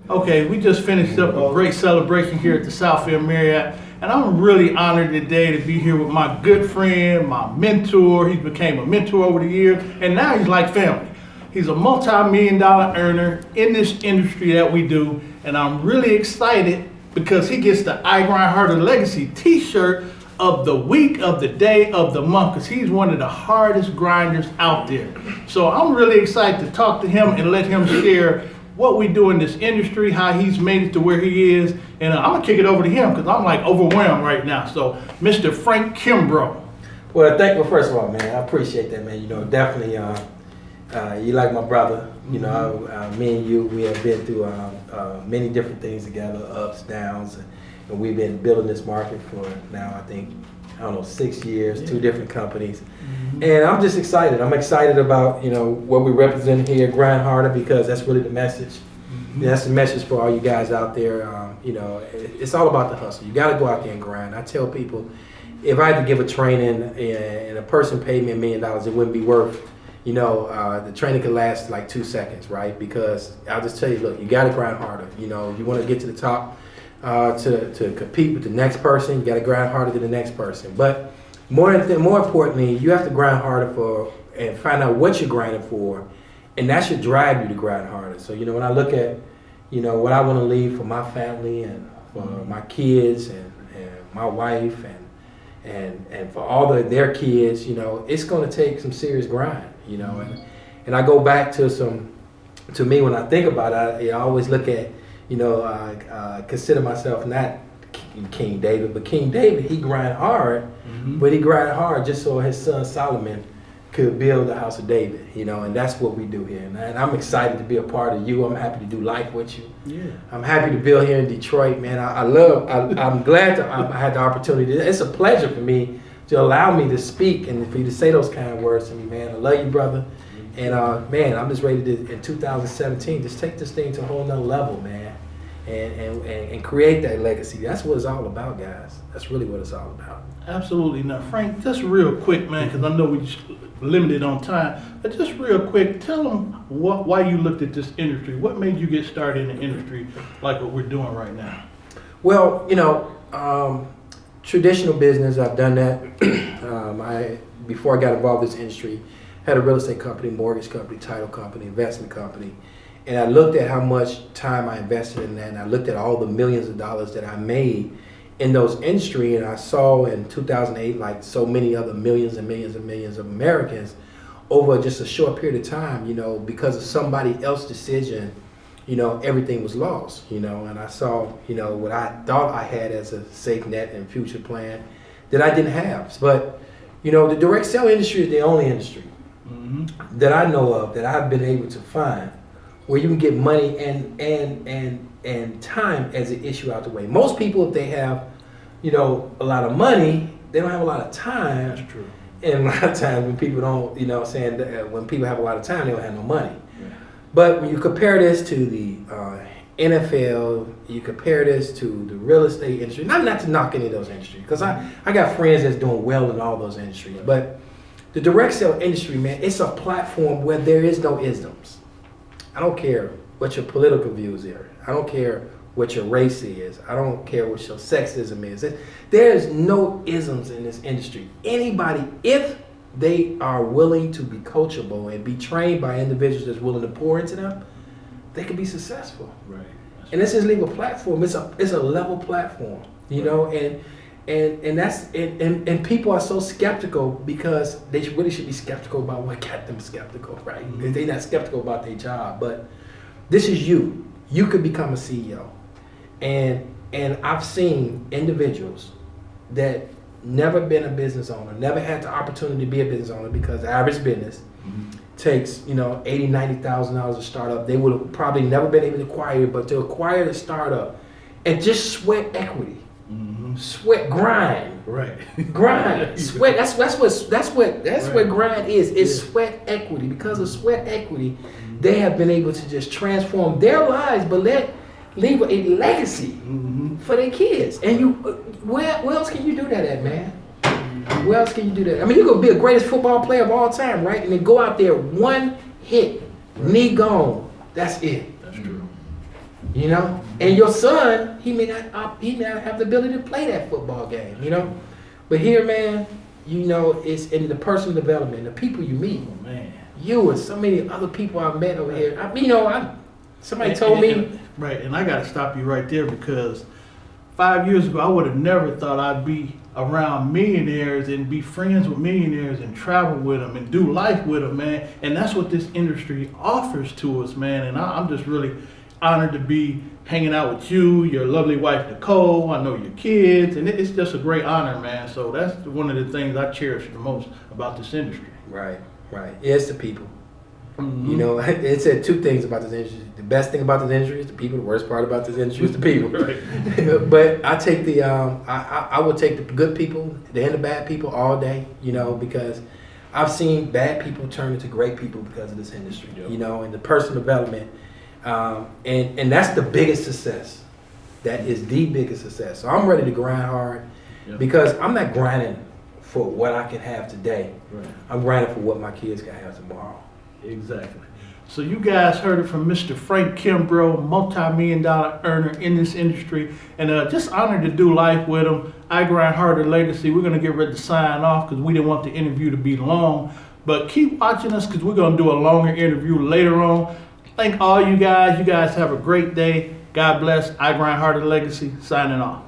Okay, we just finished up a great celebration here at the Southfield Marriott, and I'm really honored today to be here with my good friend, my mentor. He became a mentor over the years, and now he's like family. He's a multi-million-dollar earner in this industry that we do, and I'm really excited because he gets the I Grind Harder Legacy t-shirt of the week, of the day, of the month, because he's one of the hardest grinders out there. So I'm really excited to talk to him and let him share what we do in this industry, how he's made it to where he is. And I'm gonna kick it over to him because I'm like overwhelmed right now. So Mr. Frank Kimbrough. Well, first of all, man, I appreciate that, man. You know, definitely, you like my brother. You know, me and you, we have been through many different things together, ups, downs, and we've been building this market for now, I think, 6 years, 2 different companies. And I'm just excited. I'm excited about, what we represent here, Grind Harder, because that's really the message. That's the message for all you guys out there. It's all about the hustle. You got to go out there and grind. I tell people, if I had to give a training and a person paid me $1 million, it wouldn't be worth, the training could last like 2 seconds, right? Because I'll just tell you, look, you got to grind harder. You want to get to the top to compete with the next person, you got to grind harder than the next person. But more importantly, you have to grind harder and find out what you're grinding for, and that should drive you to grind harder. So, when I look at, what I want to leave for my family and for my kids and my wife and for all their kids, it's going to take some serious grind, and I go back to me when I think about it, I always look at, consider myself not King David, but King David, he grind hard, but he grind hard just so his son Solomon could build the house of David, and that's what we do here. And I'm excited to be a part of you. I'm happy to do life with you. Yeah. I'm happy to build here in Detroit, man. I'm glad I had the opportunity. It's a pleasure for me to allow me to speak and for you to say those kind of words to me, man. I love you, brother. And man, I'm just ready to, in 2017, just take this thing to a whole nother level, man. And create that legacy. That's what it's all about, guys. That's really what it's all about. Absolutely. Now, Frank, just real quick, man, because I know we're limited on time, but just real quick, tell them why you looked at this industry. What made you get started in the industry like what we're doing right now? Well, traditional business, I've done that. Before I got involved in this industry, had a real estate company, mortgage company, title company, investment company. And I looked at how much time I invested in that, and I looked at all the millions of dollars that I made in those industry, and I saw in 2008, like so many other millions and millions and millions of Americans, over just a short period of time, because of somebody else's decision, everything was lost, and I saw, what I thought I had as a safe net and future plan that I didn't have. But, the direct sale industry is the only industry that I know of that I've been able to find where you can get money and time as an issue out the way. Most people, if they have, a lot of money, they don't have a lot of time. That's true. And a lot of times when people don't, when people have a lot of time, they don't have no money. Yeah. But when you compare this to the NFL, you compare this to the real estate industry, not to knock any of those industries, because I got friends that's doing well in all those industries, but the direct sale industry, man, it's a platform where there is no isms. I don't care what your political views are. I don't care what your race is. I don't care what your sexism is. There's no isms in this industry. Anybody, if they are willing to be coachable and be trained by individuals that's willing to pour into them, they can be successful. Right. And this isn't even a platform. It's a level platform. And people are so skeptical because they really should be skeptical about what got them skeptical, right? They're not skeptical about their job, but this is you. You could become a CEO. And I've seen individuals that never been a business owner, never had the opportunity to be a business owner because the average business takes, $80,000, $90,000 to start up. They would have probably never been able to acquire it, but to acquire the startup and just sweat equity. Sweat, grind, right? Grind, sweat. That's what grind is. It's sweat equity. Because of sweat equity, they have been able to just transform their lives, but leave a legacy for their kids. And where else can you do that at, man? Where else can you do that? I mean, you could be the greatest football player of all time, right? And then go out there, one hit, knee gone. That's it. That's true. You know, and your son, he may not have the ability to play that football game. You know, but here, man, you know, it's in the personal development, the people you meet. Oh, man. You and so many other people I've met over here. Somebody told me. Right, and I got to stop you right there because 5 years ago, I would have never thought I'd be around millionaires and be friends with millionaires and travel with them and do life with them, man. And that's what this industry offers to us, man. And I'm just really honored to be hanging out with you, your lovely wife, Nicole. I know your kids, and it's just a great honor, man. So that's one of the things I cherish the most about this industry. Right. It's the people. Mm-hmm. You know, it said two things about this industry. The best thing about this industry is the people. The worst part about this industry is the people. Right. But I take I would take the good people and the bad people all day. You know, because I've seen bad people turn into great people because of this industry. Yep. You know, and the personal development, and that's the biggest success. That is the biggest success. So I'm ready to grind hard because I'm not grinding for what I can have today. Right. I'm grinding for what my kids can have tomorrow. Exactly. So you guys heard it from Mr. Frank Kimbrough, multi-million-dollar earner in this industry, and just honored to do life with him. I Grind Harder Legacy. We're going to get ready to sign off because we didn't want the interview to be long. But keep watching us because we're going to do a longer interview later on. Thank all you guys. You guys have a great day. God bless. I Grind Harder Legacy. Signing off.